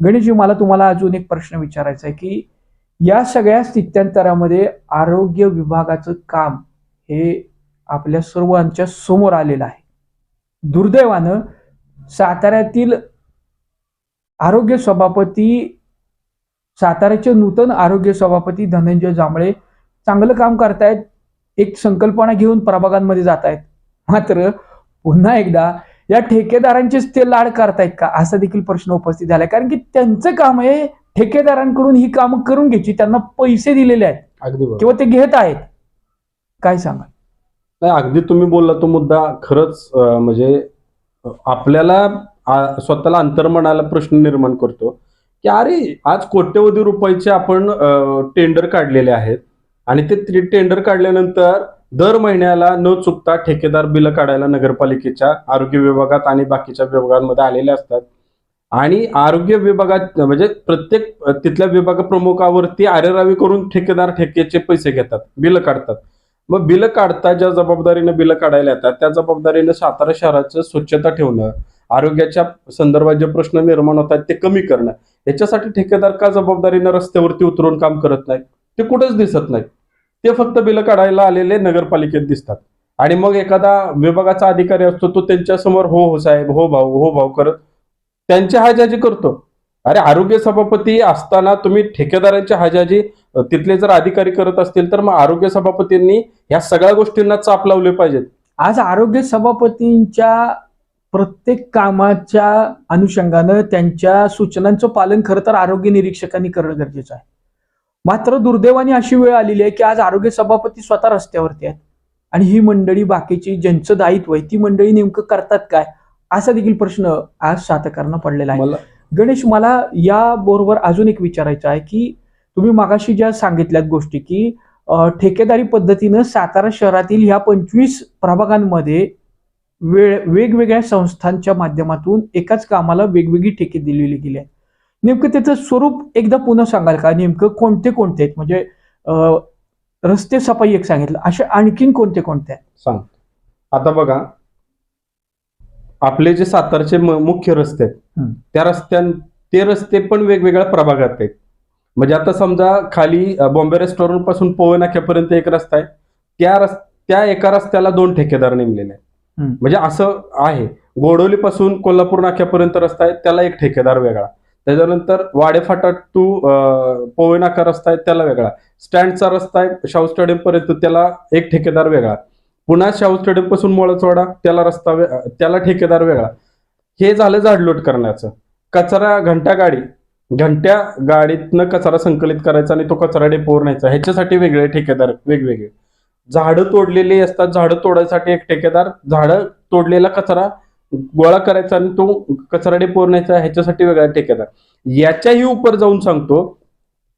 गणेशजी, मला तुम्हाला अजून एक प्रश्न विचारायचा आहे की या सगळ्या स्थित्यंतरामध्ये आरोग्य विभागाचं काम हे आपल्या सर्वांच्या समोर आलेलं आहे. दुर्दैवानं साताऱ्यातील आरोग्य सभापती, साताऱ्याचे नूतन आरोग्य सभापती धनंजय जांभळे चांगलं काम करतायत, एक संकल्पना घेऊन प्रभागांमध्ये जात आहेत. मात्र पुन्हा एकदा या ठेकेदारांचेच ते लाड करतायत का, असा देखील प्रश्न उपस्थित झालाय. कारण की त्यांचं काम आहे ठेकेदारांकडून ही कामं करून घ्यायची, त्यांना पैसे दिलेले आहेत अगदी किंवा ते घेत आहेत. काय सांगा? नाही, अगदी तुम्ही बोलला तो मुद्दा खरंच म्हणजे आपल्याला स्वतःला अंतर्मनाला प्रश्न निर्माण करतो की अरे आज कोट्यवधी रुपयाचे आपण टेंडर काढलेले आहेत आणि ते टेंडर काढल्यानंतर दर महिन्याला न चुकता ठेकेदार बिलं काढायला नगरपालिकेच्या आरोग्य विभागात आणि बाकीच्या विभागांमध्ये आलेले असतात. आणि आरोग्य विभागात म्हणजे प्रत्येक तिथल्या विभाग प्रमुखावरती आरेरावी करून ठेकेदार ठेकेचे पैसे घेतात, बिलं काढतात. मग बिलं काढता ज्या जबाबदारीनं बिलं काढायला येतात त्या जबाबदारीनं सातारा शहराचं स्वच्छता ठेवणं, आरोग्याच्या संदर्भात जे प्रश्न निर्माण होतात ते कमी करणं, याच्यासाठी ठेकेदार का जबाबदारीनं रस्त्यावरती उतरून काम करत नाही? ते कुठेच दिसत नाही. ते फक्त बिलं काढायला आलेले नगरपालिकेत दिसतात. आणि मग एखादा विभागाचा अधिकारी असतो तो त्यांच्या समोर हो हो साहेब, हो भाऊ करत त्यांची हाजाजी करतो. अरे आरोग्य सभापती असताना तुम्ही ठेकेदारांची हाजाजी तिथले जर अधिकारी करत असतील तर मग आरोग्य सभापतींनी या सगळ्या गोष्टींना चाप लावले पाहिजेत. आज आरोग्य सभापतींच्या प्रत्येक कामाच्या अनुषंगानं त्यांच्या सूचनांचं पालन खरं तर आरोग्य निरीक्षकांनी करणं गरजेचं आहे. मात्र दुर्दैवाने अशी वेळ आलेली आहे की आज आरोग्य सभापती स्वतः रस्त्यावरती आहेत आणि ही मंडळी, बाकीची ज्यांचं दायित्व आहे ती मंडळी नेमकं करतात काय, असा देखील प्रश्न आज सातारकरांना पडलेला आहे. गणेश, मला या बरोबर अजून एक विचारायचं आहे की तुम्ही मागाशी ज्या सांगितल्यात गोष्टी की ठेकेदारी पद्धतीनं सातारा शहरातील ह्या 25 प्रभागांमध्ये वेगवेगळ्या संस्थांच्या माध्यमातून एकाच कामाला वेगवेगळी ठेके दिलेली गेली आहे. नेमकं त्याचं स्वरूप एकदा पुन्हा सांगाल का? नेमकं कोणते कोणते आहेत? म्हणजे रस्ते सफाई एक सांगितलं, असे आणखीन कोणते कोणते आहेत सांग. आता बघा, आपले जे सातारचे मुख्य रस्ते आहेत ते रस्ते पण वेगवेगळ्या प्रभागात आहेत. म्हणजे आता समजा खाली बॉम्बे रेस्टॉरंट पासून पोवे नाक्यापर्यंत एक रस्ता आहे, त्या एका रस्त्याला 2 ठेकेदार नेमलेले आहेत. म्हणजे असं आहे. गोडवली पासून कोल्हापूर नाक्यापर्यंत रस्ता आहे, त्याला एक ठेकेदार वेगळा. त्याच्यानंतर वाडेफाटा टू पोवे नाका रस्ता आहे, त्याला वेगळा. स्टँडचा रस्ता आहे शाहू स्टेडियम पर्यंत, त्याला एक ठेकेदार वेगळा. पुन्हा शाहू स्टेडियम पासून मोळचवाडा त्याला ठेकेदार वेगळा. हे झालं झाडलोट करण्याचं. कचरा घंट्या गाडीतनं कचरा संकलित करायचा आणि तो कचरा डेपोवर न्यायचा, ह्याच्यासाठी वेगळे ठेकेदार वेगवेगळे. झाडं तोडलेली असतात, झाडं तोडायसाठी एक ठेकेदार, झाडं तोडलेला कचरा गोळा करायचा आणि तो कचरा डेपोवर न्यायचा, ह्याच्यासाठी वेगळा ठेकेदार. याच्याही उपर जाऊन सांगतो,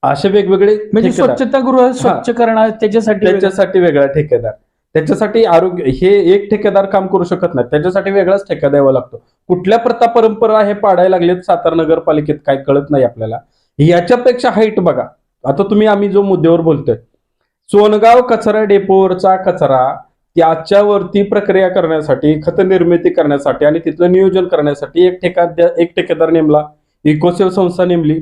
असे वेगवेगळे म्हणजे स्वच्छतागृह स्वच्छ करणं त्याच्यासाठी वेगळा ठेकेदार. त्याच्यासाठी आरोग्य हे एक ठेकेदार काम करू शकत नाही, त्याच्यासाठी वेगळाच ठेका द्यावा लागतो. कुठल्या प्रथा परंपरा हे पाडायला लागलेत सातारा नगरपालिकेत काय कळत नाही आपल्याला. याच्यापेक्षा हाईट बघा. आता आम्ही जो मुद्द्यावर बोलतोय, सोनगाव कचरा डेपोवरचा कचरा त्याच्यावरती प्रक्रिया करण्यासाठी, खत निर्मिती करण्यासाठी आणि तिथलं नियोजन करण्यासाठी एक ठेकेदार नेमला, इकोसेव संस्था नेमली.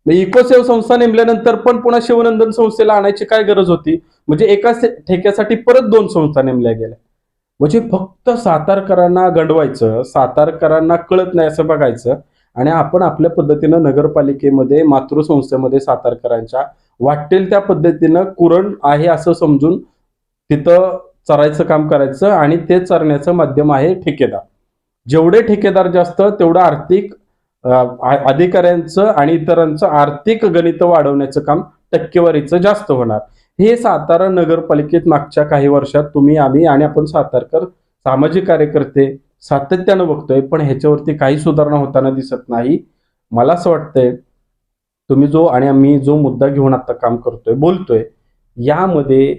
इकोसेव संस्था नेमल्यानंतर पण पुन्हा शिवनंदन संस्थेला आणायची काय गरज होती? म्हणजे एका ठेक्यासाठी परत 2 संस्था नेमल्या गेल्या. म्हणजे फक्त सातारकरांना गंडवायचं, सातारकरांना कळत नाही असं बघायचं आणि आपण आपल्या पद्धतीनं नगरपालिकेमध्ये मातृसंस्थेमध्ये सातारकरांच्या वाटेल त्या पद्धतीनं कुरण आहे असं समजून तिथं चरायचं काम करायचं आणि ते चरण्याचं माध्यम आहे ठेकेदार. जेवढे ठेकेदार जास्त तेवढं आर्थिक अधिकाऱ्यांचं आणि इतरांचं आर्थिक गणित वाढवण्याचं काम टक्केवारीचं जास्त होणार. हे सातारा नगरपालिकेत मागच्या काही वर्षात आम्ही आणि आपण सातारकर सामाजिक कार्यकर्ते सातत्यानं बघतोय, पण ह्याच्यावरती काही सुधारणा होताना दिसत नाही. मला असं वाटतंय आम्ही जो मुद्दा घेऊन आता काम करतोय, बोलतोय, यामध्ये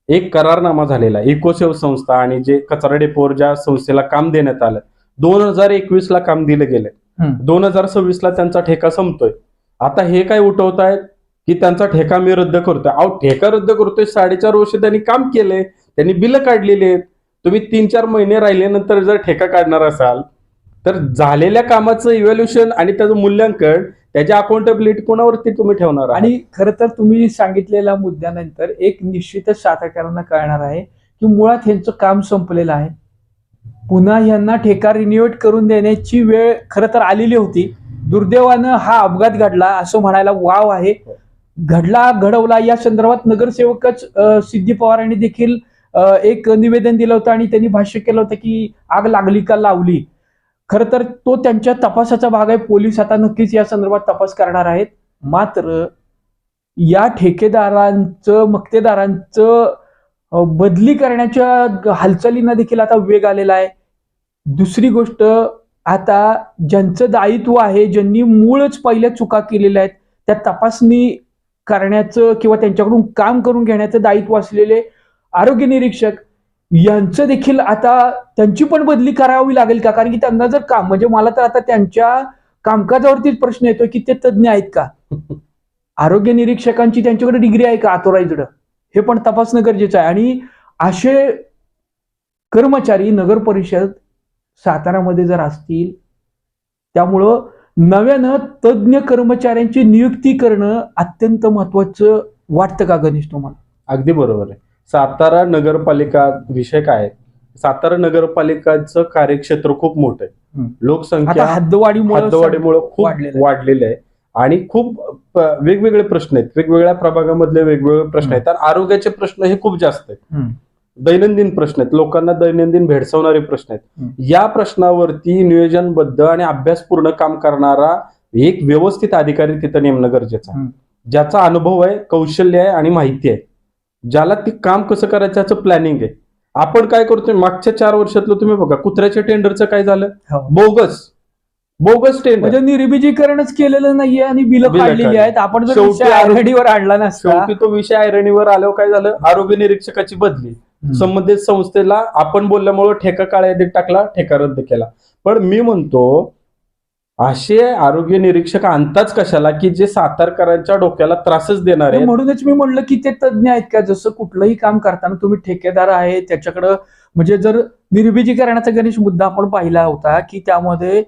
एक करारनामा झालेला आहे. इकोसेव संस्था आणि जे कचरा डेपोवर ज्या संस्थेला काम देण्यात आलं, 2021 ला काम दिलं गेलं, 2026 ला त्यांचा ठेका संपतोय. आता हे काय उठवतायत की त्यांचा ठेका मी रद्द करतोय. ठेका रद्द करतोय, 4.5 वर्ष त्यांनी काम केलंय, त्यांनी बिलं काढलेली आहेत. तुम्ही 3-4 महिने राहिल्यानंतर जर ठेका काढणार असाल तर झालेल्या कामाचं इव्हॅल्युएशन आणि त्याचं मूल्यांकन, त्याची अकाउंटेबिलिटी कोणावरती तुम्ही ठेवणार आहात? आणि खरं तर तुम्ही सांगितलेल्या मुद्द्यानंतर एक निश्चितच सातारकरांना कळणार आहे की मुळात ह्यांचं काम संपलेलं आहे. पुन्हा ह्यांना ठेका रिन्युएट करून देण्याची वेळ खरं तर आलेली होती. दुर्दैवानं हा अपघात घडला असं म्हणायला वाव आहे. घडवला या संदर्भात नगरसेवकच सिद्धी पवार यांनी देखील एक निवेदन दिलं होतं आणि त्यांनी भाष्य केलं होतं की आग लागली का लावली. खरं तर तो त्यांच्या तपासाचा भाग आहे. पोलीस आता नक्कीच या संदर्भात तपास करणार आहेत. मात्र या ठेकेदारांचं मक्तेदारांचं बदली करण्याच्या हालचालींना देखील आता वेग आलेला आहे. दुसरी गोष्ट, आता ज्यांचं दायित्व आहे, ज्यांनी मूळच पहिल्या चुका केलेल्या आहेत, त्या तपासणी करण्याचं किंवा त्यांच्याकडून काम करून घेण्याचं दायित्व असलेले आरोग्य निरीक्षक यांचं देखील आता त्यांची पण बदली करावी लागेल का? कारण की त्यांना जर काम म्हणजे मला तर आता त्यांच्या कामकाजावरतीच प्रश्न येतोय की ते तज्ज्ञ आहेत का? आरोग्य निरीक्षकांची त्यांच्याकडे डिग्री आहे का ऑथोराइज्ड? हे पण तपासणं गरजेचं आहे. आणि असे कर्मचारी नगर परिषद सातारामध्ये जर असतील, त्यामुळं नव्यानं तज्ज्ञ कर्मचाऱ्यांची नियुक्ती करणं अत्यंत महत्वाचं वाटतं का गणेश तुम्हाला? अगदी बरोबर आहे. सातारा नगरपालिका विषय काय आहे? सातारा नगरपालिकाचं कार्यक्षेत्र खूप मोठं आहे. लोकसंख्या आता हद्दवाढीमुळे खूप वाढलेलं आहे आणि खूप वेगवेगळे प्रश्न आहेत. वेगवेगळ्या प्रभागामधले वेगवेगळे प्रश्न आहेत. आणि आरोग्याचे प्रश्न हे खूप जास्त आहेत. दैनंदिन प्रश्न आहेत, लोकांना दैनंदिन भेडसावणारे प्रश्न आहेत. या प्रश्नावरती नियोजनबद्ध आणि अभ्यासपूर्ण काम करणारा एक व्यवस्थित अधिकारी तिथं नेमणं गरजेचं आहे, ज्याचा अनुभव आहे, कौशल्य आहे आणि माहिती आहे, ज्याला ते काम कसं करायचं याचं प्लॅनिंग आहे. आपण काय करतोय मागच्या 4 वर्षातलं तुम्ही बघा, कुत्र्याच्या टेंडरचं काय झालं? बोगस टेंडर, म्हणजे निर्बीजीकरणच केलेलं नाहीये आणि बिलं काढलेली आहेत. आपण जर विषय आयरणीवर आणला नसता, शेवटी तो विषय आयरणीवर आल्यावर काय झालं? आरोग्य निरीक्षकाची बदली. संबंधित संस्थेला आपण बोलल्यामुळे ठेका काळ्या यादीत टाकला, ठेका रद्द केला. पण मी म्हणतो असे आरोग्य निरीक्षक आणताच कशाला की जे सातारकरांच्या डोक्याला त्रासच देणार आहे. म्हणूनच मी म्हणलं की ते तज्ज्ञ आहेत का? जसं कुठलंही काम करताना तुम्ही ठेकेदार आहे त्याच्याकडं, म्हणजे जर निर्बीजीकरणाचा गणेश मुद्दा आपण पाहिला होता की त्यामध्ये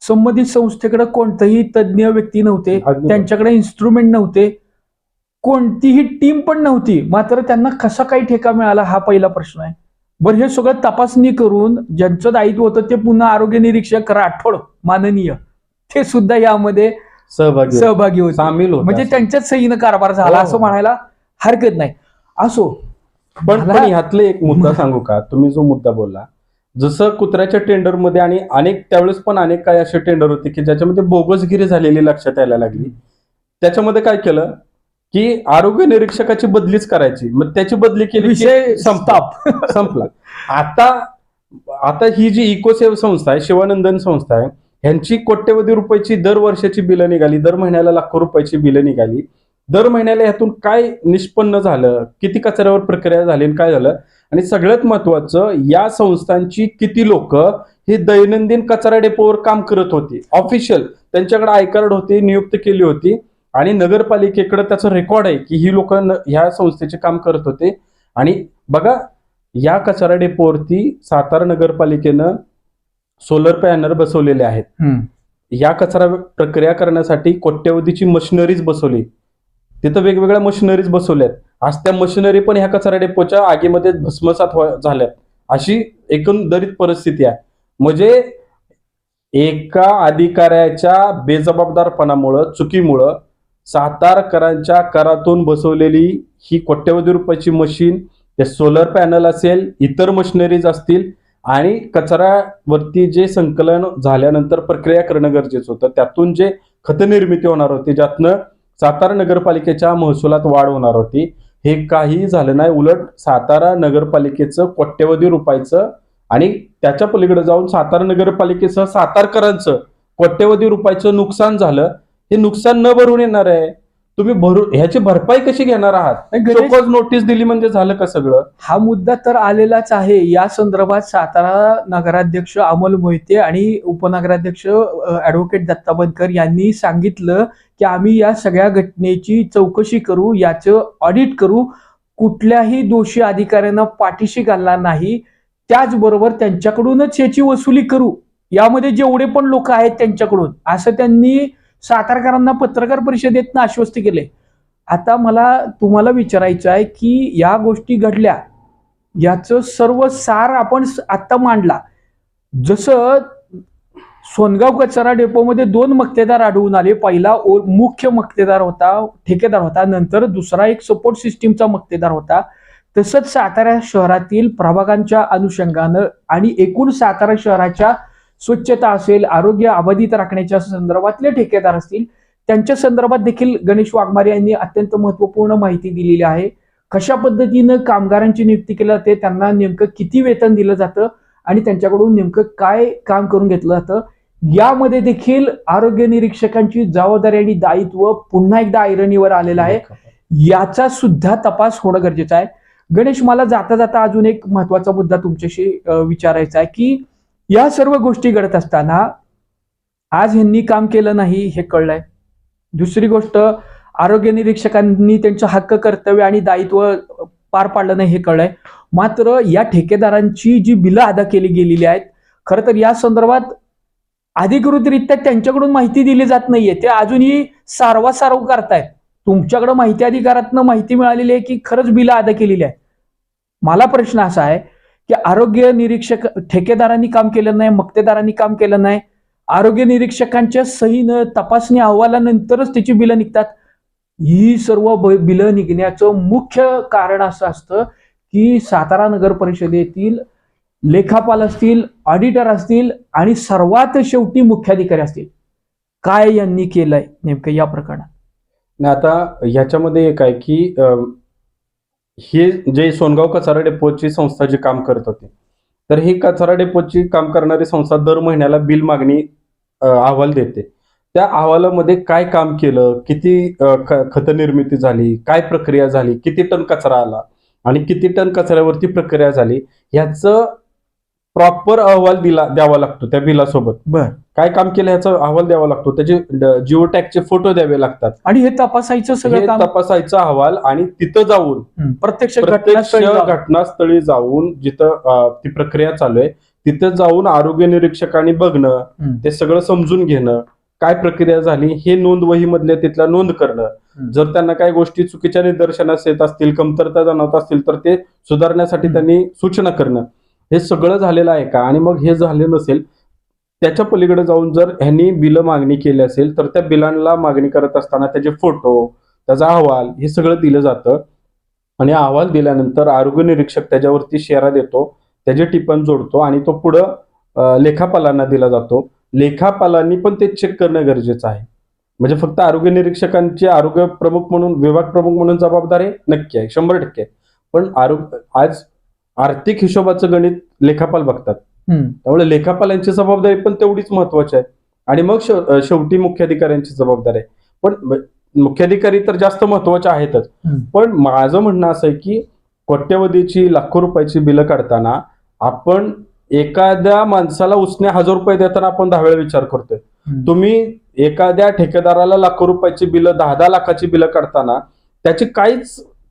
संबंधित संस्थेकडे कोणतेही तज्ज्ञ व्यक्ती नव्हते, त्यांच्याकडे इन्स्ट्रुमेंट नव्हते, कोणतीही टीम पण नव्हती. मात्र त्यांना कसा काही ठेका मिळाला हा पहिला प्रश्न आहे. बरं, हे सगळं तपासणी करून ज्यांचं दायित्व होतं ते पुन्हा आरोग्य निरीक्षक राठोड माननीय ते सुद्धा यामध्ये सहभागी होते, सामील होते. म्हणजे त्यांच्याच सहीनं कारभार झाला असं म्हणायला हरकत नाही. असो, पण ह्यातले एक मुद्दा सांगू का? तुम्ही जो मुद्दा बोलला, जसं कुत्र्याच्या टेंडरमध्ये आणि त्यावेळेस पण अनेक काही असे टेंडर होते की ज्याच्यामध्ये बोगसगिरी झालेली लक्षात यायला लागली. त्याच्यामध्ये काय केलं की आरोग्य निरीक्षकाची बदलीच करायची, मग त्याची बदली केली, विषय संपला. आता ही जी इकोसेव संस्था आहे, शिवानंदन संस्था आहे, ह्यांची कोट्यवधी रुपयाची दर वर्षाची बिलं निघाली, दर महिन्याला लाखो रुपयाची बिलं निघाली. दर महिन्याला ह्यातून काय निष्पन्न झालं, किती कचऱ्यावर प्रक्रिया झाली, काय झालं, आणि सगळ्यात महत्वाचं या संस्थांची किती लोक हे दैनंदिन कचरा डेपोवर काम करत होती. ऑफिशियल त्यांच्याकडे आय कार्ड होती, नियुक्त केली होती आणि नगरपालिकेकडे त्याचं रेकॉर्ड आहे की ही लोक ह्या संस्थेचे काम करत होते. आणि बघा, या कचरा डेपोवरती सातारा नगरपालिकेनं सोलर पॅनल बसवलेले आहेत. या कचरा प्रक्रिया करण्यासाठी कोट्यवधीची मशिनरीज बसवली, तिथं वेगवेगळ्या मशिनरीज बसवल्यात. आज त्या मशिनरी पण ह्या कचरा डेपोच्या आगीमध्ये भस्मसात झाल्यात, अशी एकंदरीत परिस्थिती आहे. म्हणजे एका अधिकाऱ्याच्या बेजबाबदारपणामुळं, चुकीमुळं सातारकरांच्या करातून बसवलेली ही कोट्यवधी रुपयाची मशीन, ते सोलर पॅनल असेल, इतर मशिनरीज असतील, आणि कचऱ्यावरती जे संकलन झाल्यानंतर प्रक्रिया करणं गरजेचं होतं, त्यातून जे खत निर्मिती होणार होती, ज्यातनं सातारा नगरपालिकेच्या महसुलात वाढ होणार होती, हे काही झालं नाही. उलट सातारा नगरपालिकेचं कोट्यवधी रुपयाचं आणि त्याच्या पलीकडे जाऊन सातारा नगरपालिकेसह सातारकरांचं कोट्यवधी रुपयाचं नुकसान झालं. हे नुकसान न भरून येणार आहे, तुम्ही ह्याची भरपाई कशी घेणार आहात? नोटीस दिली म्हणजे झालं का सगळं? हा मुद्दा तर आलेलाच आहे. या संदर्भात सातारा नगराध्यक्ष अमोल मोहिते आणि उपनगराध्यक्ष ऍडव्होकेट दत्ता बनकर यांनी सांगितलं की आम्ही या सगळ्या घटनेची चौकशी करू, याचं ऑडिट करू, कुठल्याही दोषी अधिकाऱ्यांना पाठीशी घालणार नाही, त्याचबरोबर त्यांच्याकडूनच याची वसुली करू यामध्ये जेवढे पण लोक आहेत त्यांच्याकडून, असं त्यांनी सातारकरांना पत्रकार परिषदेतनं आश्वस्त केले. आता मला तुम्हाला विचारायचं आहे की या गोष्टी घडल्या, याचं सर्व सार आपण आत्ता मांडला. जसं सोनगाव कचरा डेपोमध्ये 2 मक्तेदार आढळून आले. पहिला मुख्य मक्तेदार होता, ठेकेदार होता, नंतर दुसरा एक सपोर्ट सिस्टीमचा मक्तेदार होता. तसंच सातारा शहरातील प्रभागांच्या अनुषंगानं आणि एकूण सातारा शहराच्या स्वच्छता असेल, आरोग्य अबाधित राखण्याच्या संदर्भातले ठेकेदार असतील, त्यांच्या संदर्भात देखील गणेश वाघमारे यांनी अत्यंत महत्वपूर्ण माहिती दिलेली आहे. कशा पद्धतीनं कामगारांची नियुक्ती केली जाते, त्यांना नेमकं किती वेतन दिलं जातं आणि त्यांच्याकडून नेमकं काय काम करून घेतलं जातं, यामध्ये देखील आरोग्य निरीक्षकांची जबाबदारी आणि दायित्व पुन्हा एकदा ऐरणीवर आलेलं आहे. याचा सुद्धा तपास होणं गरजेचं आहे. गणेश, मला जाता जाता अजून एक महत्वाचा मुद्दा तुमच्याशी विचारायचा आहे की या सर्व गोष्टी घडत असताना आज ह्यांनी काम केलं नाही हे कळलंय. दुसरी गोष्ट, आरोग्य निरीक्षकांनी त्यांचं हक्क, कर्तव्य आणि दायित्व पार पाडलं नाही हे कळलंय. मात्र या ठेकेदारांची जी बिलं अदा केली गेलेली आहेत, खरं तर या संदर्भात अधिकृतरित्या त्यांच्याकडून माहिती दिली जात नाहीये. ते अजूनही सारवासारव करतायत. तुमच्याकडे माहिती अधिकारातनं माहिती मिळालेली आहे की खरंच बिलं अदा केलेली आहे. मला प्रश्न असा आहे की आरोग्य निरीक्षक, ठेकेदारांनी काम केलं नाही, मक्तेदारांनी काम केलं नाही, आरोग्य निरीक्षकांच्या सहीनं तपासणी अहवालानंतरच त्याची बिलं निघतात. ही सर्व बिलं निघण्याचं मुख्य कारण असं असतं की सातारा नगर परिषदेतील लेखापाल असतील, ऑडिटर असतील आणि सर्वात शेवटी मुख्याधिकारी असतील, काय यांनी केलंय नेमकं या प्रकरणात? आता ह्याच्यामध्ये एक आहे की हे जे सोनगाव कचरा डेपोची संस्था जी काम करत होती, तर ही कचरा डेपोची काम करणारी संस्था दर महिन्याला बिल मागणी अहवाल देते. त्या अहवालामध्ये काय काम केलं, किती खत निर्मिती झाली, काय प्रक्रिया झाली, किती टन कचरा आला आणि किती टन कचऱ्यावरती प्रक्रिया झाली, ह्याचं प्रॉपर अहवाल द्यावा लागतो. त्या बिलासोबत काय काम केलं ह्याचा अहवाल द्यावा लागतो, त्याचे जिओ टॅगचे फोटो द्यावे लागतात आणि हे तपासायचं सगळं तपासायचा अहवाल. आणि तिथं जाऊन प्रत्यक्ष घटनास्थळी जाऊन जिथं ती प्रक्रिया चालू आहे तिथं जाऊन आरोग्य निरीक्षकांनी बघणं, ते सगळं समजून घेणं, काय प्रक्रिया झाली हे नोंद वही मधल्या तिथला नोंद करणं. जर त्यांना काही गोष्टी चुकीच्या निदर्शनास येत असतील, कमतरता जाणवत असतील तर ते सुधारण्यासाठी त्यांनी सूचना करणं, हे सगळं झालेलं आहे का? आणि मग हे झाले नसेल, त्याच्या पलीकडे जाऊन जर ह्यांनी बिलं मागणी केली असेल तर त्या बिलांना मागणी करत असताना त्याचे फोटो, त्याचा अहवाल हे सगळं दिलं जातं. आणि अहवाल दिल्यानंतर आरोग्य निरीक्षक त्याच्यावरती शेरा देतो, त्याचे टिप्पण जोडतो आणि तो पुढं लेखापालांना दिला जातो. लेखापालांनी पण ते चेक करणं गरजेचं आहे. म्हणजे फक्त आरोग्य निरीक्षकांची आरोग्य प्रमुख म्हणून, विभाग प्रमुख म्हणून जबाबदारी नक्की आहे, 100%. पण आज आर्थिक हिशोबाचं गणित लेखापाल बघतात, त्यामुळे लेखापालांची जबाबदारी पण तेवढीच महत्वाची आहे. आणि मग शेवटी मुख्याधिकाऱ्यांची जबाबदारी आहे. पण मुख्याधिकारी तर जास्त महत्वाचे आहेतच, पण माझं म्हणणं असं आहे की कोट्यवधीची, लाखो रुपयाची बिलं काढताना आपण एखाद्या माणसाला उसने 1000 रुपये देताना आपण 10 वेळा विचार करतोय. तुम्ही एखाद्या ठेकेदाराला लाखो रुपयाची बिलं, 10-10 लाखाची बिलं काढताना त्याची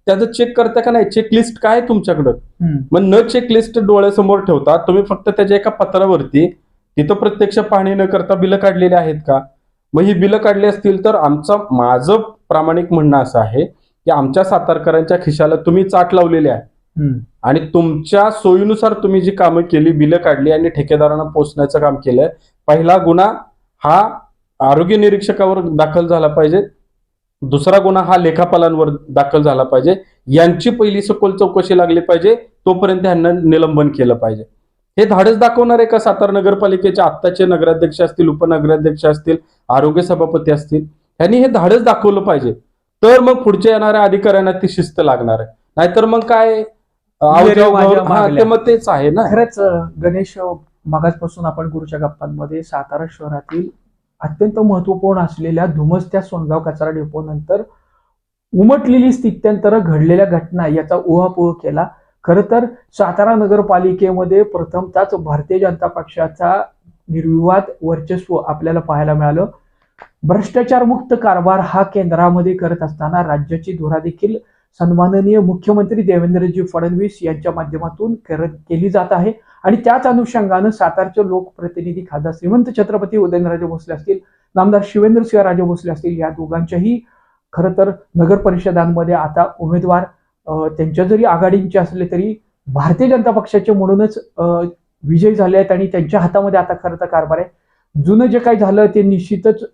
त्याचं चेक करता का नाही? चेकलिस्ट काय तुमच्याकडं? मग न चेकलिस्ट डोळ्यासमोर ठेवता तुम्ही फक्त त्याच्या एका पत्रावरती तिथं प्रत्यक्ष पाहणी न करता बिलं काढलेली आहेत का? मग ही बिलं काढली असतील तर माझं प्रामाणिक म्हणणं असं आहे की आमच्या सातारकरांच्या खिशाला तुम्ही चाट लावलेली आहे आणि तुमच्या सोयीनुसार तुम्ही जी कामं केली, बिलं काढली आणि ठेकेदारांना पोचण्याचं काम केलंय. पहिला गुन्हा हा आरोग्य निरीक्षकावर दाखल झाला पाहिजे, दुसरा गुन्हा हा लेखापालांवर दाखल झाला पाहिजे. यांची पहिली सखोल चौकशी लागली पाहिजे, तोपर्यंत यांना निलंबन केलं पाहिजे. हे धाडस दाखवणार आहे का सातारा नगरपालिकेचे आत्ताचे नगराध्यक्ष असतील, उपनगराध्यक्ष असतील, आरोग्य सभापती असतील, यांनी हे धाडस दाखवलं पाहिजे. तर मग पुढच्या येणाऱ्या अधिकाऱ्यांना ती शिस्त लागणार आहे. नाहीतर मग काय मग तेच आहे ना. खरंच गणेश, मागासपासून आपण गुरुच्या गप्पांमध्ये सातारा शहरातील अत्यंत महत्वपूर्ण असलेल्या धुमसत्या सोनगाव कचरा डेपो नंतर उमटलेली स्थित्यंतर, घडलेल्या घटना याचा उहापोह केला. खरं तर सातारा नगरपालिकेमध्ये प्रथमतःच भारतीय जनता पक्षाचा निर्विवाद वर्चस्व आपल्याला पाहायला मिळालं. भ्रष्टाचार मुक्त कारभार हा केंद्रामध्ये करत असताना राज्याची धुरा देखील सन्माननीय मुख्यमंत्री देवेंद्रजी फडणवीस यांच्या माध्यमातून केली जात आहे. आणि त्याच अनुषंगानं सातारचे लोकप्रतिनिधी खासदार श्रीमंत छत्रपती उदयनराजे भोसले असतील, नामदार शिवेंद्रसिंहराजे भोसले असतील, या दोघांच्याही खरं तर नगर परिषदांमध्ये आता उमेदवार त्यांच्या जरी आघाडींचे असले तरी भारतीय जनता पक्षाचे म्हणूनच विजयी झाले आहेत आणि त्यांच्या हातामध्ये आता खरं तर कारभार आहे. जुनं जे काही झालं ते निश्चितच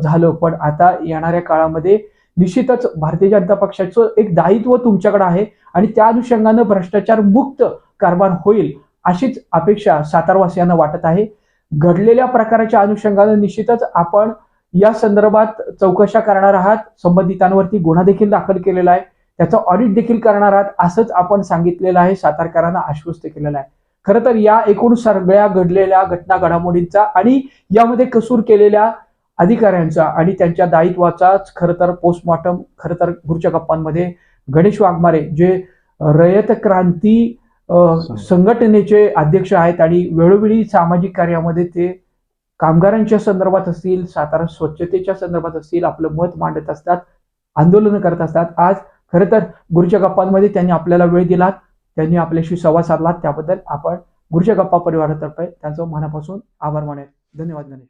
झालं, पण आता येणाऱ्या काळामध्ये निश्चितच भारतीय जनता पक्षाचं एक दायित्व तुमच्याकडे आहे आणि त्या अनुषंगानं भ्रष्टाचार मुक्त कारभार होईल अशीच अपेक्षा सातारवासियांना वाटत आहे. घडलेल्या प्रकाराच्या अनुषंगानं निश्चितच आपण या संदर्भात चौकशा करणार आहात, संबंधितांवरती गुन्हा देखील दाखल केलेला आहे, त्याचं ऑडिट देखील करणार आहात असंच आपण सांगितलेलं आहे, सातारकरांना आश्वस्त केलेलं आहे. खरं तर या एकूण सगळ्या घडलेल्या घटना घडामोडींचा आणि यामध्ये कसूर केलेल्या अधिकाऱ्यांचा आणि त्यांच्या दायित्वाचाच खरं तर पोस्टमॉर्टम खरं तर गुरच्या गप्पांमध्ये गणेश वाघमारे जे रयत क्रांती संघटनेचे अध्यक्ष आहेत आणि वेळोवेळी सामाजिक कार्यामध्ये ते कामगारांच्या संदर्भात असतील, सातारा स्वच्छतेच्या संदर्भात असतील, आपलं मत मांडत असतात, आंदोलनं करत असतात. आज खरं तर गुरच्या गप्पांमध्ये त्यांनी आपल्याला वेळ दिलात, त्यांनी आपल्याशी संवाद साधला, त्याबद्दल आपण गुरच्या गप्पा परिवारातर्फे त्यांचं मनापासून आभार मानेल. धन्यवाद गणेश.